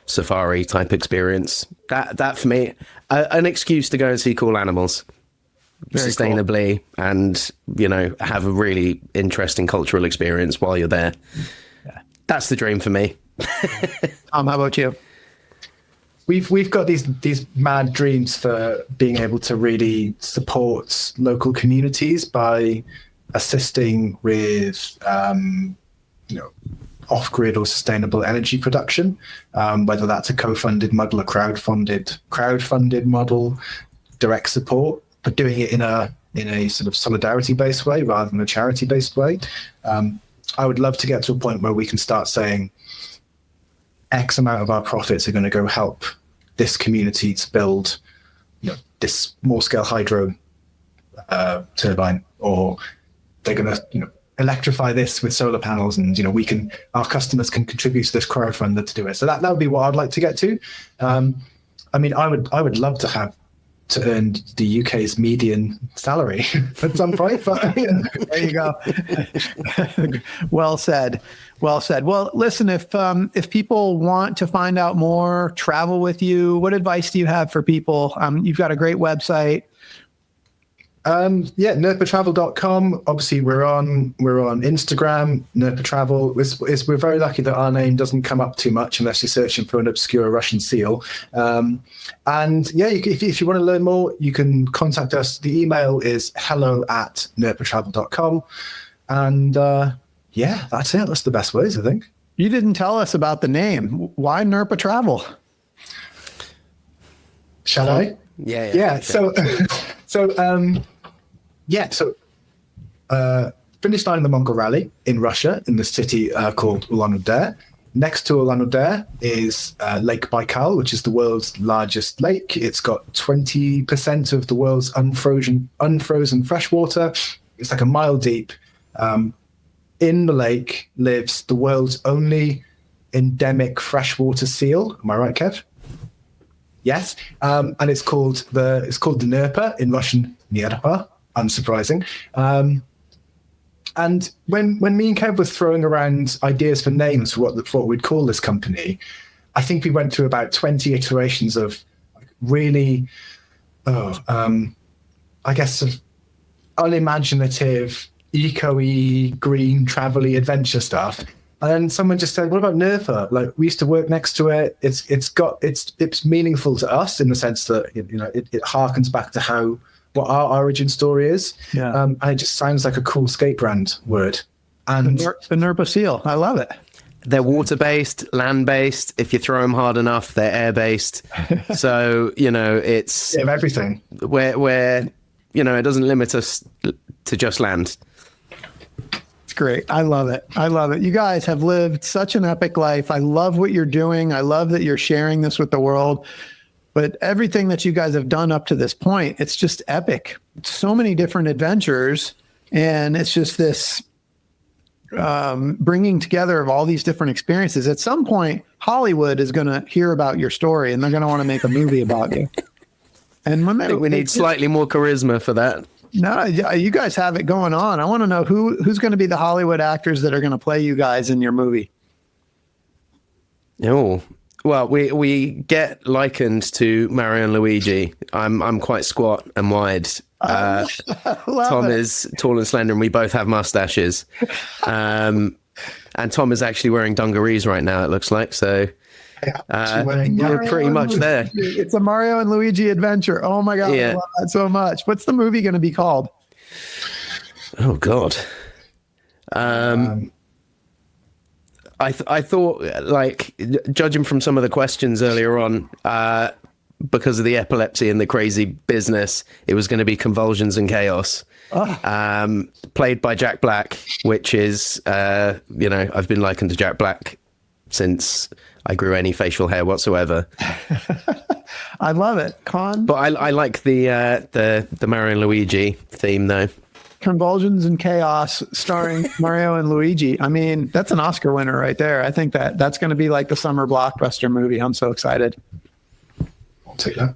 safari type experience. That for me, an excuse to go and see cool animals. Very sustainably cool. And, have a really interesting cultural experience while you're there. Yeah. That's the dream for me. How about you? We've got these mad dreams for being able to really support local communities by assisting with off-grid or sustainable energy production, whether that's a co-funded model, a crowdfunded model, direct support, but doing it in a sort of solidarity-based way rather than a charity-based way. I would love to get to a point where we can start saying X amount of our profits are going to go help this community to build, this small-scale hydro turbine, or they're going to, electrify this with solar panels, and our customers can contribute to this crowdfunder to do it. So that would be what I'd like to get to. I would love to earn the UK's median salary at some point. But there you go. Well said. Well, listen, if people want to find out more, travel with you, what advice do you have for people? You've got a great website. nerpatravel.com. Obviously, we're on Instagram, Nerpa Travel. We're very lucky that our name doesn't come up too much unless you're searching for an obscure Russian seal. And yeah, if you want to learn more, you can contact us. The email is hello@nerpatravel.com. And yeah, that's it. That's the best ways, I think. You didn't tell us about the name. Why Nerpa Travel? Shall I? Yeah. So finished line in the Mongol Rally in Russia, in the city called Ulan-Ude. Next to Ulan-Ude is Lake Baikal, which is the world's largest lake. It's got 20% of the world's unfrozen freshwater. It's like a mile deep. In the lake lives the world's only endemic freshwater seal. Am I right, Kev? Yes. And it's called the Nerpa, in Russian, Nerpa, unsurprising. And when me and Kev were throwing around ideas for names for what we'd call this company, I think we went through about 20 iterations of really, I guess, sort of unimaginative, eco-y, green, travel-y adventure stuff. And then someone just said, "What about Nerpa? Like, we used to work next to it. It's meaningful to us in the sense that it harkens back to what our origin story is. Yeah. And it just sounds like a cool skate brand word. And The Nerpa seal. I love it. They're water-based, land-based. If you throw them hard enough, they're air-based. So, it's everything. Where it doesn't limit us to just land. It's great. I love it. You guys have lived such an epic life. I love what you're doing. I love that you're sharing this with the world. But everything that you guys have done up to this point, it's just epic. So many different adventures. And it's just this bringing together of all these different experiences. At some point, Hollywood is going to hear about your story and they're going to want to make a movie about you. And when I think we need slightly more charisma for that. No, you guys have it going on. I want to know who's going to be the Hollywood actors that are going to play you guys in your movie. Oh, well, we get likened to Mario and Luigi. I'm quite squat and wide. Tom is tall and slender, and we both have mustaches. And Tom is actually wearing dungarees right now, it looks like. So you're pretty much there. It's a Mario and Luigi adventure. Oh my God, I love that so much. What's the movie going to be called? Oh God. I thought, like, judging from some of the questions earlier on, because of the epilepsy and the crazy business, it was going to be Convulsions and Chaos. Played by Jack Black, which is, I've been likened to Jack Black since I grew any facial hair whatsoever. I love it. But I like the Mario and Luigi theme, though. Convulsions and Chaos, starring Mario and Luigi. I mean, that's an Oscar winner right there. I think that's going to be like the summer blockbuster movie. I'm so excited. I'll take that.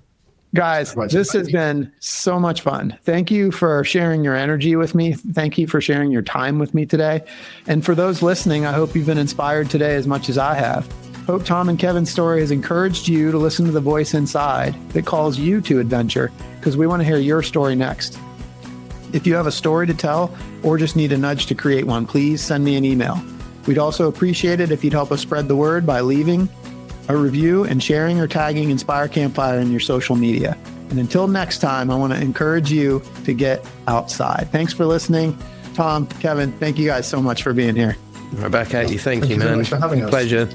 Guys, this has been so much fun. Thank you for sharing your energy with me. Thank you for sharing your time with me today. And for those listening, I hope you've been inspired today as much as I have. Hope Tom and Kevin's story has encouraged you to listen to the voice inside that calls you to adventure, because we want to hear your story next. If you have a story to tell or just need a nudge to create one, please send me an email. We'd also appreciate it if you'd help us spread the word by leaving a review and sharing or tagging Inspire Campfire in your social media. And until next time, I want to encourage you to get outside. Thanks for listening. Tom, Kevin, thank you guys so much for being here. Right back at you. Thank you, man. Very much for having us. Pleasure.